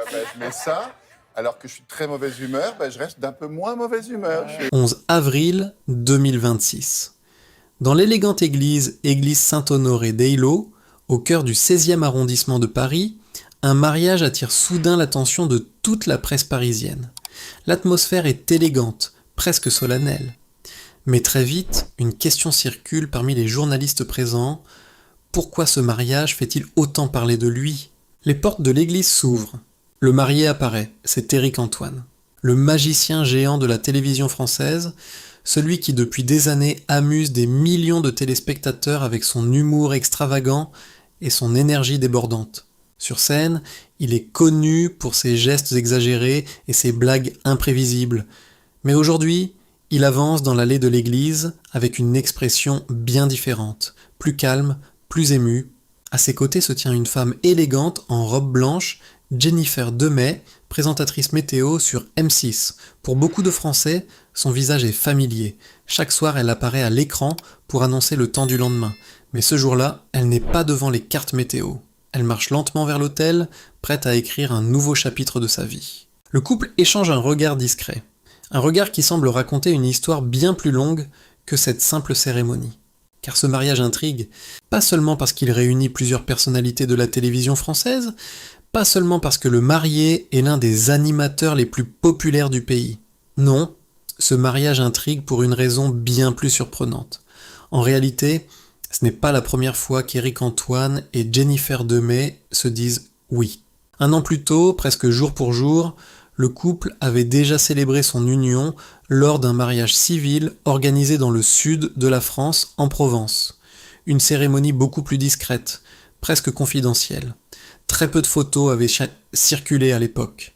je mets ça. Alors que je suis de très mauvaise humeur, je reste d'un peu moins mauvaise humeur. 11 avril 2026. Dans l'élégante église Saint-Honoré d'Eylau, au cœur du 16e arrondissement de Paris, un mariage attire soudain l'attention de toute la presse parisienne. L'atmosphère est élégante, presque solennelle. Mais très vite, une question circule parmi les journalistes présents. Pourquoi ce mariage fait-il autant parler de lui ? Les portes de l'église s'ouvrent. Le marié apparaît, c'est Éric Antoine. Le magicien géant de la télévision française, celui qui depuis des années amuse des millions de téléspectateurs avec son humour extravagant et son énergie débordante. Sur scène, il est connu pour ses gestes exagérés et ses blagues imprévisibles. Mais aujourd'hui, il avance dans l'allée de l'église avec une expression bien différente, plus calme, plus émue. À ses côtés se tient une femme élégante en robe blanche, Jennifer Demey, présentatrice météo sur M6. Pour beaucoup de Français, son visage est familier. Chaque soir, elle apparaît à l'écran pour annoncer le temps du lendemain. Mais ce jour-là, elle n'est pas devant les cartes météo. Elle marche lentement vers l'autel, prête à écrire un nouveau chapitre de sa vie. Le couple échange un regard discret. Un regard qui semble raconter une histoire bien plus longue que cette simple cérémonie. Car ce mariage intrigue, pas seulement parce qu'il réunit plusieurs personnalités de la télévision française, pas seulement parce que le marié est l'un des animateurs les plus populaires du pays. Non, ce mariage intrigue pour une raison bien plus surprenante. En réalité, ce n'est pas la première fois qu'Éric Antoine et Jennifer Demey se disent oui. Un an plus tôt, presque jour pour jour, le couple avait déjà célébré son union lors d'un mariage civil organisé dans le sud de la France, en Provence. Une cérémonie beaucoup plus discrète, presque confidentielle. Très peu de photos avaient circulé à l'époque.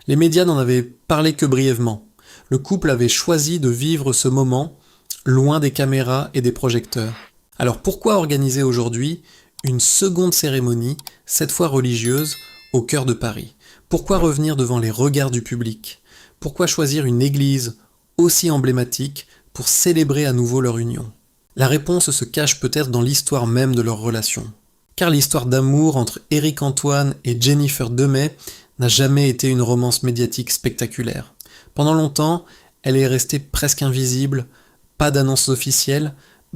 Les médias n'en avaient parlé que brièvement. Le couple avait choisi de vivre ce moment loin des caméras et des projecteurs. Alors pourquoi organiser aujourd'hui une seconde cérémonie, cette fois religieuse, au cœur de Paris ? Pourquoi revenir devant les regards du public ? Pourquoi choisir une église aussi emblématique pour célébrer à nouveau leur union ? La réponse se cache peut-être dans l'histoire même de leur relation. Car l'histoire d'amour entre Éric Antoine et Jennifer Demey n'a jamais été une romance médiatique spectaculaire. Pendant longtemps, elle est restée presque invisible, pas d'annonce officielle,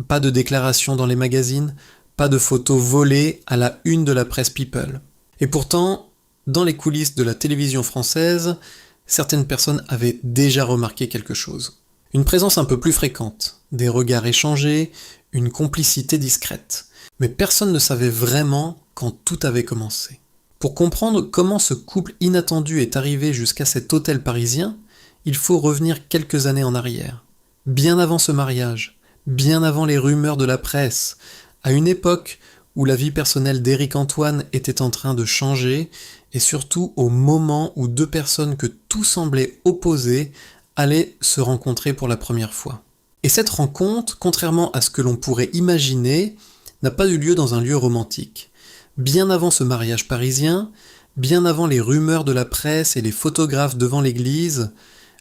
pas de déclaration dans les magazines, pas de photos volées à la une de la presse People. Et pourtant, dans les coulisses de la télévision française, certaines personnes avaient déjà remarqué quelque chose. Une présence un peu plus fréquente, des regards échangés, une complicité discrète. Mais personne ne savait vraiment quand tout avait commencé. Pour comprendre comment ce couple inattendu est arrivé jusqu'à cet hôtel parisien, il faut revenir quelques années en arrière. Bien avant ce mariage, bien avant les rumeurs de la presse, à une époque où la vie personnelle d'Éric Antoine était en train de changer, et surtout au moment où deux personnes que tout semblait opposer allaient se rencontrer pour la première fois. Et cette rencontre, contrairement à ce que l'on pourrait imaginer, n'a pas eu lieu dans un lieu romantique. Bien avant ce mariage parisien, bien avant les rumeurs de la presse et les photographes devant l'église,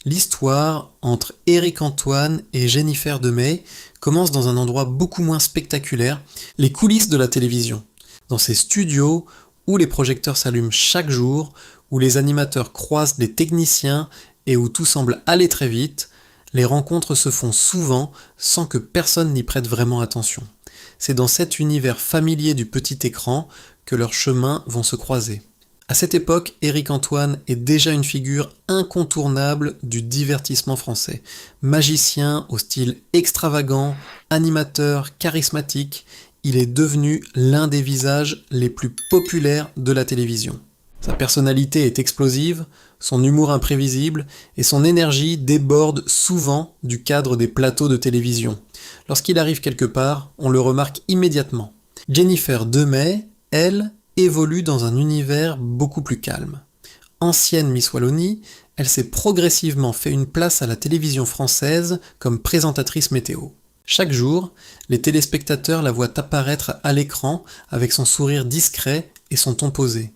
l'histoire entre Éric Antoine et Jennifer Demey commence dans un endroit beaucoup moins spectaculaire, les coulisses de la télévision. Dans ces studios où les projecteurs s'allument chaque jour, où les animateurs croisent les techniciens et où tout semble aller très vite, les rencontres se font souvent sans que personne n'y prête vraiment attention. C'est dans cet univers familier du petit écran que leurs chemins vont se croiser. À cette époque, Éric Antoine est déjà une figure incontournable du divertissement français. Magicien au style extravagant, animateur, charismatique, il est devenu l'un des visages les plus populaires de la télévision. Sa personnalité est explosive, son humour imprévisible et son énergie déborde souvent du cadre des plateaux de télévision. Lorsqu'il arrive quelque part, on le remarque immédiatement. Jennifer Demey, elle, évolue dans un univers beaucoup plus calme. Ancienne Miss Wallonie, elle s'est progressivement fait une place à la télévision française comme présentatrice météo. Chaque jour, les téléspectateurs la voient apparaître à l'écran avec son sourire discret et son ton posé.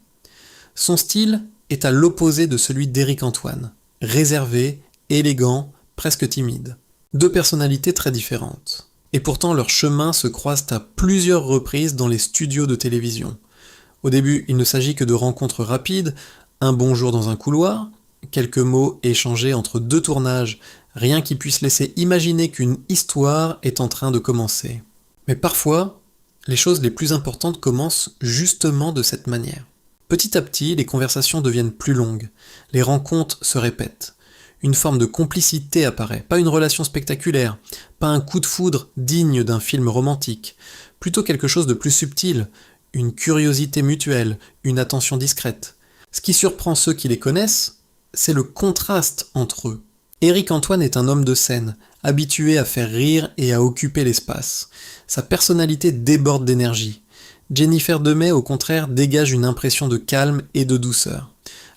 Son style est à l'opposé de celui d'Éric Antoine, réservé, élégant, presque timide. Deux personnalités très différentes. Et pourtant leurs chemins se croisent à plusieurs reprises dans les studios de télévision. Au début, il ne s'agit que de rencontres rapides, un bonjour dans un couloir, quelques mots échangés entre deux tournages, rien qui puisse laisser imaginer qu'une histoire est en train de commencer. Mais parfois, les choses les plus importantes commencent justement de cette manière. Petit à petit, les conversations deviennent plus longues, les rencontres se répètent. Une forme de complicité apparaît, pas une relation spectaculaire, pas un coup de foudre digne d'un film romantique, plutôt quelque chose de plus subtil, une curiosité mutuelle, une attention discrète. Ce qui surprend ceux qui les connaissent, c'est le contraste entre eux. Éric Antoine est un homme de scène, habitué à faire rire et à occuper l'espace. Sa personnalité déborde d'énergie. Jennifer Demey, au contraire, dégage une impression de calme et de douceur.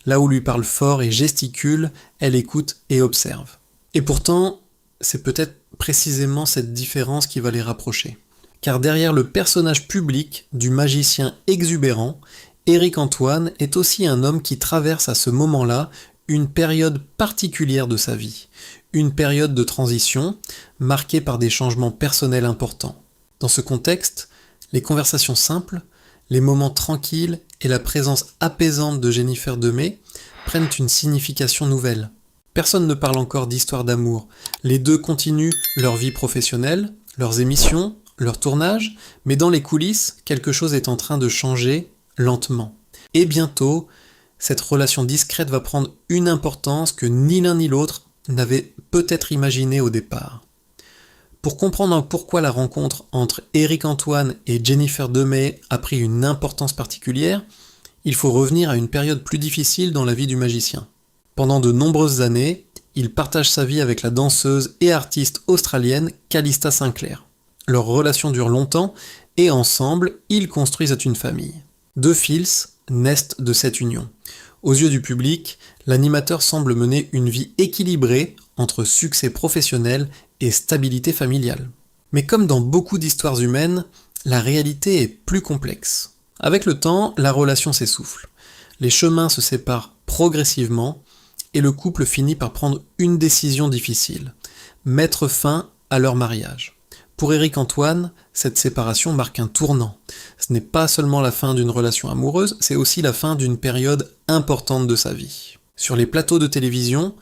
Là où lui parle fort et gesticule, elle écoute et observe. Et pourtant, c'est peut-être précisément cette différence qui va les rapprocher. Car derrière le personnage public du magicien exubérant, Éric Antoine est aussi un homme qui traverse à ce moment-là une période particulière de sa vie, une période de transition marquée par des changements personnels importants. Dans ce contexte, les conversations simples, les moments tranquilles et la présence apaisante de Jennifer Demey prennent une signification nouvelle. Personne ne parle encore d'histoire d'amour. Les deux continuent leur vie professionnelle, leurs émissions, leur tournage, mais dans les coulisses, quelque chose est en train de changer lentement. Et bientôt, cette relation discrète va prendre une importance que ni l'un ni l'autre n'avait peut-être imaginée au départ. Pour comprendre pourquoi la rencontre entre Éric Antoine et Jennifer Demey a pris une importance particulière, il faut revenir à une période plus difficile dans la vie du magicien. Pendant de nombreuses années, il partage sa vie avec la danseuse et artiste australienne Calista Sinclair. Leur relation dure longtemps et ensemble, ils construisent une famille. 2 fils naissent de cette union. Aux yeux du public, l'animateur semble mener une vie équilibrée entre succès professionnel et stabilité familiale. Mais comme dans beaucoup d'histoires humaines, la réalité est plus complexe. Avec le temps, la relation s'essouffle. Les chemins se séparent progressivement et le couple finit par prendre une décision difficile, mettre fin à leur mariage. Pour Éric Antoine, cette séparation marque un tournant. Ce n'est pas seulement la fin d'une relation amoureuse, c'est aussi la fin d'une période importante de sa vie. Sur les plateaux de télévision,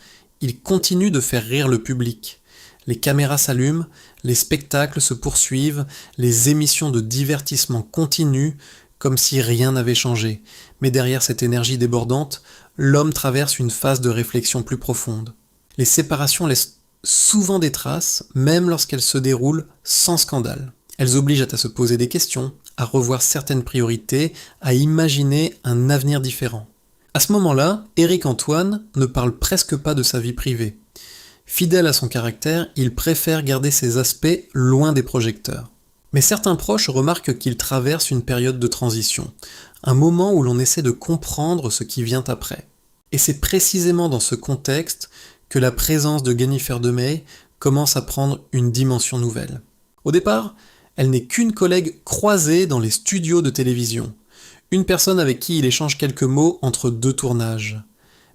il continue de faire rire le public. Les caméras s'allument, les spectacles se poursuivent, les émissions de divertissement continuent, comme si rien n'avait changé. Mais derrière cette énergie débordante, l'homme traverse une phase de réflexion plus profonde. Les séparations laissent souvent des traces, même lorsqu'elles se déroulent sans scandale. Elles obligent à se poser des questions, à revoir certaines priorités, à imaginer un avenir différent. À ce moment-là, Éric Antoine ne parle presque pas de sa vie privée. Fidèle à son caractère, il préfère garder ses aspects loin des projecteurs. Mais certains proches remarquent qu'il traverse une période de transition, un moment où l'on essaie de comprendre ce qui vient après. Et c'est précisément dans ce contexte que la présence de Jennifer Demey commence à prendre une dimension nouvelle. Au départ, elle n'est qu'une collègue croisée dans les studios de télévision, une personne avec qui il échange quelques mots entre 2 tournages.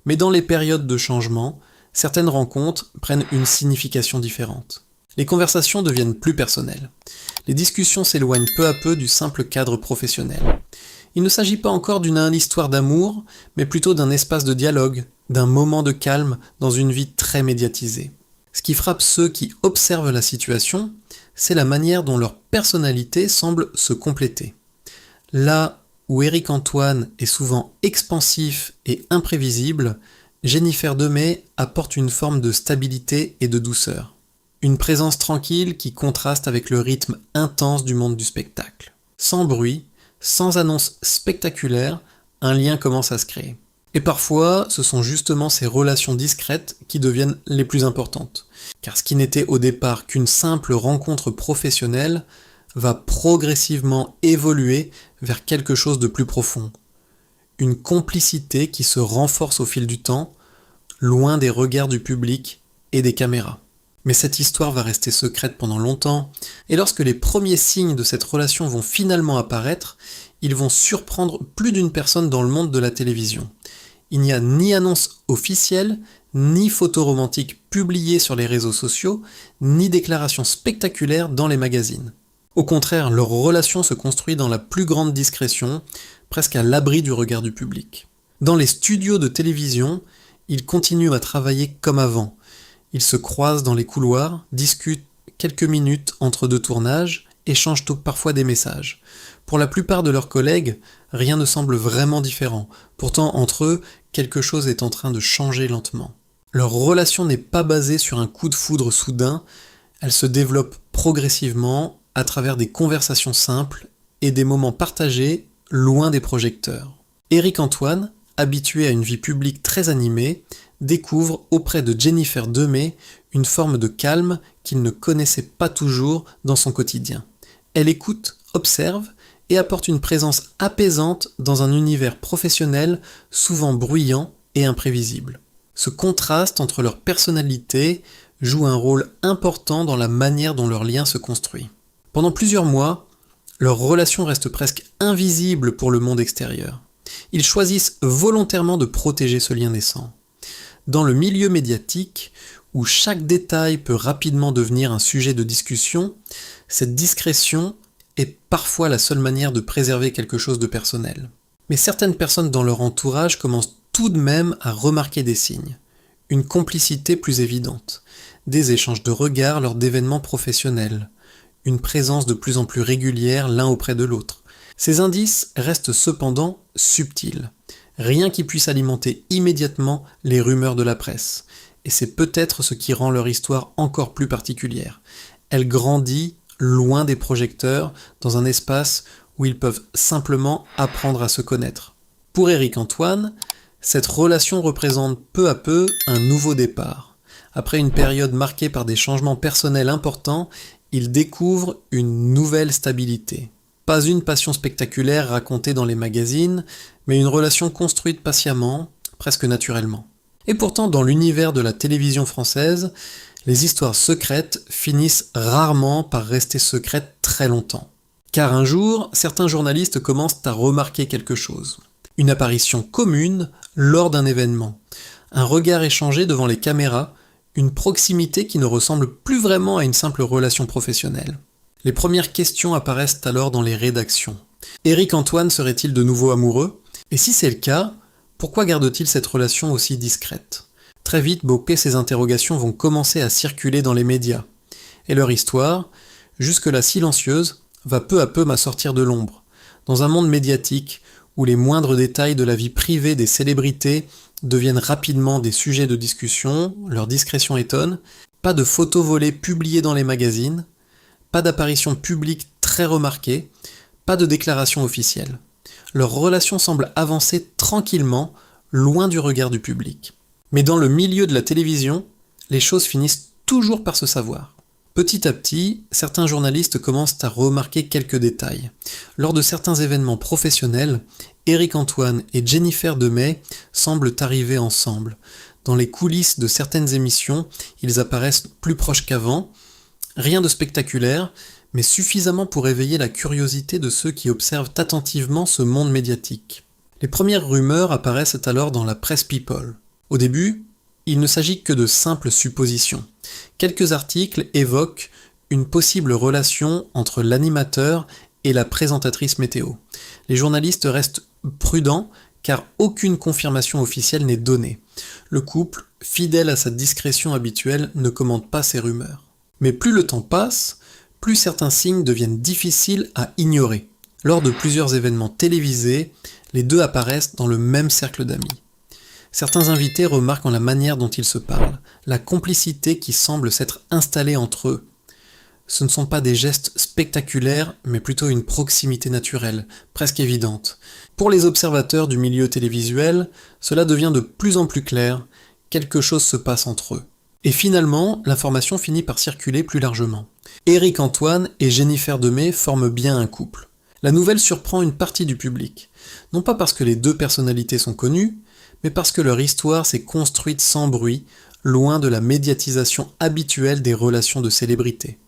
Mais dans les périodes de changement, certaines rencontres prennent une signification différente. Les conversations deviennent plus personnelles. Les discussions s'éloignent peu à peu du simple cadre professionnel. Il ne s'agit pas encore d'une histoire d'amour, mais plutôt d'un espace de dialogue, d'un moment de calme dans une vie très médiatisée. Ce qui frappe ceux qui observent la situation, c'est la manière dont leur personnalité semble se compléter. Là où Éric Antoine est souvent expansif et imprévisible, Jennifer Demey apporte une forme de stabilité et de douceur. Une présence tranquille qui contraste avec le rythme intense du monde du spectacle. Sans bruit, sans annonce spectaculaire, un lien commence à se créer. Et parfois, ce sont justement ces relations discrètes qui deviennent les plus importantes. Car ce qui n'était au départ qu'une simple rencontre professionnelle va progressivement évoluer vers quelque chose de plus profond. Une complicité qui se renforce au fil du temps, loin des regards du public et des caméras. Mais cette histoire va rester secrète pendant longtemps, et lorsque les premiers signes de cette relation vont finalement apparaître, ils vont surprendre plus d'une personne dans le monde de la télévision. Il n'y a ni annonce officielle, ni photos romantiques publiées sur les réseaux sociaux, ni déclarations spectaculaires dans les magazines. Au contraire, leur relation se construit dans la plus grande discrétion, presque à l'abri du regard du public. Dans les studios de télévision, ils continuent à travailler comme avant. Ils se croisent dans les couloirs, discutent quelques minutes entre deux tournages, échangent parfois des messages. Pour la plupart de leurs collègues, rien ne semble vraiment différent. Pourtant, entre eux, quelque chose est en train de changer lentement. Leur relation n'est pas basée sur un coup de foudre soudain, elle se développe progressivement à travers des conversations simples et des moments partagés loin des projecteurs. Éric-Antoine, habitué à une vie publique très animée, découvre auprès de Jennifer Demey une forme de calme qu'il ne connaissait pas toujours dans son quotidien. Elle écoute, observe et apporte une présence apaisante dans un univers professionnel souvent bruyant et imprévisible. Ce contraste entre leurs personnalités joue un rôle important dans la manière dont leur lien se construit. Pendant plusieurs mois, leur relation reste presque invisible pour le monde extérieur. Ils choisissent volontairement de protéger ce lien naissant. Dans le milieu médiatique, où chaque détail peut rapidement devenir un sujet de discussion, cette discrétion est parfois la seule manière de préserver quelque chose de personnel. Mais certaines personnes dans leur entourage commencent tout de même à remarquer des signes. Une complicité plus évidente, des échanges de regards lors d'événements professionnels, une présence de plus en plus régulière l'un auprès de l'autre. Ces indices restent cependant subtils, rien qui puisse alimenter immédiatement les rumeurs de la presse, et c'est peut-être ce qui rend leur histoire encore plus particulière. Elle grandit loin des projecteurs, dans un espace où ils peuvent simplement apprendre à se connaître. Pour Éric-Antoine, cette relation représente peu à peu un nouveau départ. Après une période marquée par des changements personnels importants, il découvre une nouvelle stabilité. Pas une passion spectaculaire racontée dans les magazines, mais une relation construite patiemment, presque naturellement. Et pourtant, dans l'univers de la télévision française, les histoires secrètes finissent rarement par rester secrètes très longtemps. Car un jour, certains journalistes commencent à remarquer quelque chose. Une apparition commune lors d'un événement, un regard échangé devant les caméras, une proximité qui ne ressemble plus vraiment à une simple relation professionnelle. Les premières questions apparaissent alors dans les rédactions. Éric-Antoine serait-il de nouveau amoureux ? Et si c'est le cas, pourquoi garde-t-il cette relation aussi discrète ? Très vite, ces interrogations vont commencer à circuler dans les médias. Et leur histoire, jusque-là silencieuse, va peu à peu m'assortir de l'ombre. Dans un monde médiatique où les moindres détails de la vie privée des célébrités deviennent rapidement des sujets de discussion, leur discrétion étonne, pas de photos volées publiées dans les magazines, pas d'apparition publique très remarquée, pas de déclaration officielle. Leur relation semble avancer tranquillement, loin du regard du public. Mais dans le milieu de la télévision, les choses finissent toujours par se savoir. Petit à petit, certains journalistes commencent à remarquer quelques détails. Lors de certains événements professionnels, Éric-Antoine et Jennifer Demey semblent arriver ensemble. Dans les coulisses de certaines émissions, ils apparaissent plus proches qu'avant. Rien de spectaculaire, mais suffisamment pour éveiller la curiosité de ceux qui observent attentivement ce monde médiatique. Les premières rumeurs apparaissent alors dans la presse people. Au début, il ne s'agit que de simples suppositions. Quelques articles évoquent une possible relation entre l'animateur et la présentatrice météo. Les journalistes restent prudents car aucune confirmation officielle n'est donnée. Le couple, fidèle à sa discrétion habituelle, ne commente pas ces rumeurs. Mais plus le temps passe, plus certains signes deviennent difficiles à ignorer. Lors de plusieurs événements télévisés, les deux apparaissent dans le même cercle d'amis. Certains invités remarquent en la manière dont ils se parlent, la complicité qui semble s'être installée entre eux. Ce ne sont pas des gestes spectaculaires, mais plutôt une proximité naturelle, presque évidente. Pour les observateurs du milieu télévisuel, cela devient de plus en plus clair, quelque chose se passe entre eux. Et finalement, l'information finit par circuler plus largement. Éric-Antoine et Jennifer Demey forment bien un couple. La nouvelle surprend une partie du public, non pas parce que les deux personnalités sont connues, mais parce que leur histoire s'est construite sans bruit, loin de la médiatisation habituelle des relations de célébrités.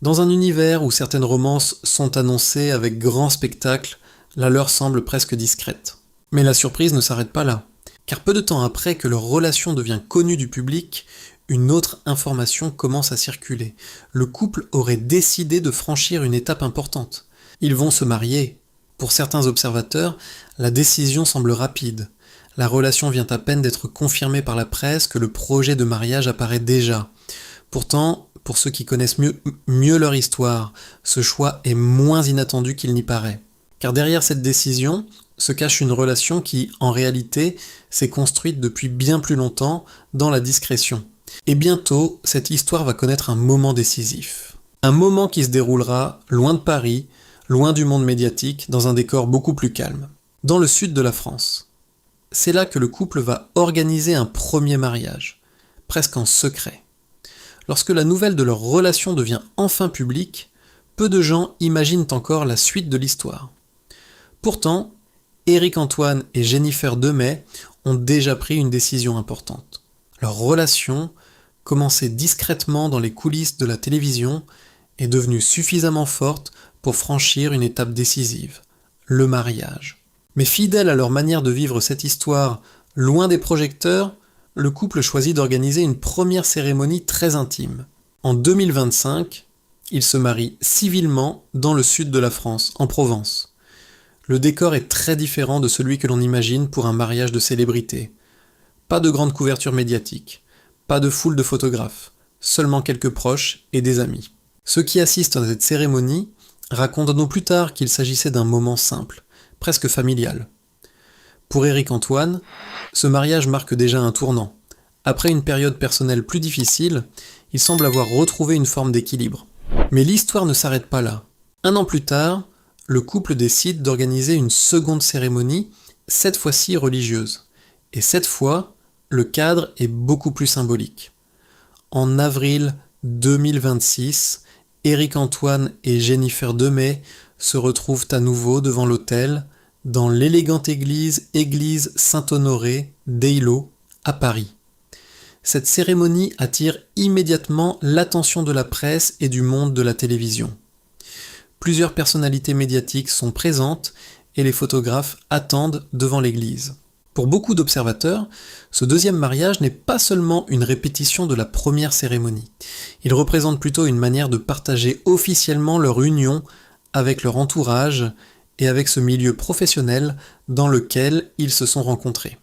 Dans un univers où certaines romances sont annoncées avec grand spectacle, la leur semble presque discrète. Mais la surprise ne s'arrête pas là, car peu de temps après que leur relation devient connue du public, une autre information commence à circuler. Le couple aurait décidé de franchir une étape importante. Ils vont se marier. Pour certains observateurs, la décision semble rapide. La relation vient à peine d'être confirmée par la presse que le projet de mariage apparaît déjà. Pourtant, pour ceux qui connaissent mieux leur histoire, ce choix est moins inattendu qu'il n'y paraît. Car derrière cette décision se cache une relation qui, en réalité, s'est construite depuis bien plus longtemps dans la discrétion. Et bientôt, cette histoire va connaître un moment décisif. Un moment qui se déroulera loin de Paris, loin du monde médiatique, dans un décor beaucoup plus calme. Dans le sud de la France. C'est là que le couple va organiser un premier mariage, presque en secret. Lorsque la nouvelle de leur relation devient enfin publique, peu de gens imaginent encore la suite de l'histoire. Pourtant, Éric Antoine et Jennifer Demey ont déjà pris une décision importante. Leur relation, commencée discrètement dans les coulisses de la télévision, est devenue suffisamment forte pour franchir une étape décisive, le mariage. Mais fidèles à leur manière de vivre cette histoire, loin des projecteurs, le couple choisit d'organiser une première cérémonie très intime. En 2025, ils se marient civilement dans le sud de la France, en Provence. Le décor est très différent de celui que l'on imagine pour un mariage de célébrité. Pas de grande couverture médiatique, pas de foule de photographes, seulement quelques proches et des amis. Ceux qui assistent à cette cérémonie raconteront plus tard qu'il s'agissait d'un moment simple, presque familial. Pour Éric Antoine, ce mariage marque déjà un tournant. Après une période personnelle plus difficile, il semble avoir retrouvé une forme d'équilibre. Mais l'histoire ne s'arrête pas là. 1 an plus tard, le couple décide d'organiser une seconde cérémonie, cette fois-ci religieuse. Et cette fois, le cadre est beaucoup plus symbolique. En avril 2026, Éric Antoine et Jennifer Demey se retrouvent à nouveau devant l'autel, dans l'élégante église Saint-Honoré d'Eylau, à Paris. Cette cérémonie attire immédiatement l'attention de la presse et du monde de la télévision. Plusieurs personnalités médiatiques sont présentes et les photographes attendent devant l'église. Pour beaucoup d'observateurs, ce deuxième mariage n'est pas seulement une répétition de la première cérémonie. Il représente plutôt une manière de partager officiellement leur union avec leur entourage et avec ce milieu professionnel dans lequel ils se sont rencontrés.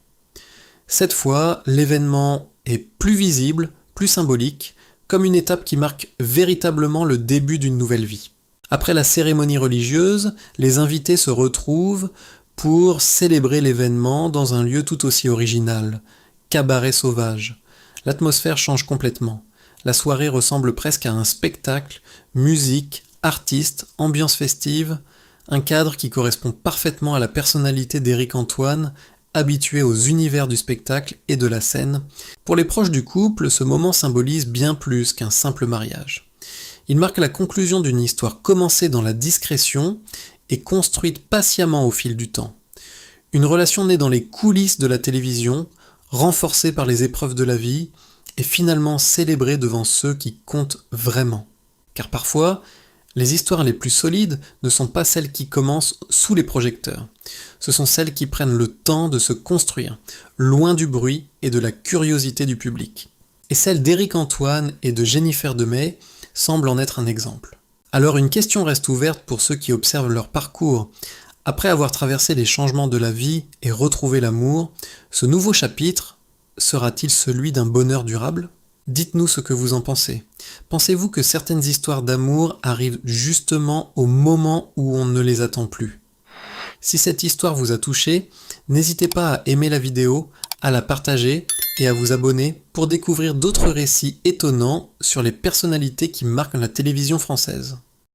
Cette fois, l'événement est plus visible, plus symbolique, comme une étape qui marque véritablement le début d'une nouvelle vie. Après la cérémonie religieuse, les invités se retrouvent pour célébrer l'événement dans un lieu tout aussi original, Cabaret Sauvage. L'atmosphère change complètement. La soirée ressemble presque à un spectacle, musique, artistes, ambiance festive, un cadre qui correspond parfaitement à la personnalité d'Éric Antoine, habitué aux univers du spectacle et de la scène. Pour les proches du couple, ce moment symbolise bien plus qu'un simple mariage. Il marque la conclusion d'une histoire commencée dans la discrétion et construite patiemment au fil du temps. Une relation née dans les coulisses de la télévision, renforcée par les épreuves de la vie, et finalement célébrée devant ceux qui comptent vraiment. Car parfois, les histoires les plus solides ne sont pas celles qui commencent sous les projecteurs. Ce sont celles qui prennent le temps de se construire, loin du bruit et de la curiosité du public. Et celle d'Éric Antoine et de Jennifer Demey semble en être un exemple. Alors une question reste ouverte pour ceux qui observent leur parcours. Après avoir traversé les changements de la vie et retrouvé l'amour, ce nouveau chapitre sera-t-il celui d'un bonheur durable ? Dites-nous ce que vous en pensez. Pensez-vous que certaines histoires d'amour arrivent justement au moment où on ne les attend plus ? Si cette histoire vous a touché, n'hésitez pas à aimer la vidéo, à la partager et à vous abonner pour découvrir d'autres récits étonnants sur les personnalités qui marquent la télévision française.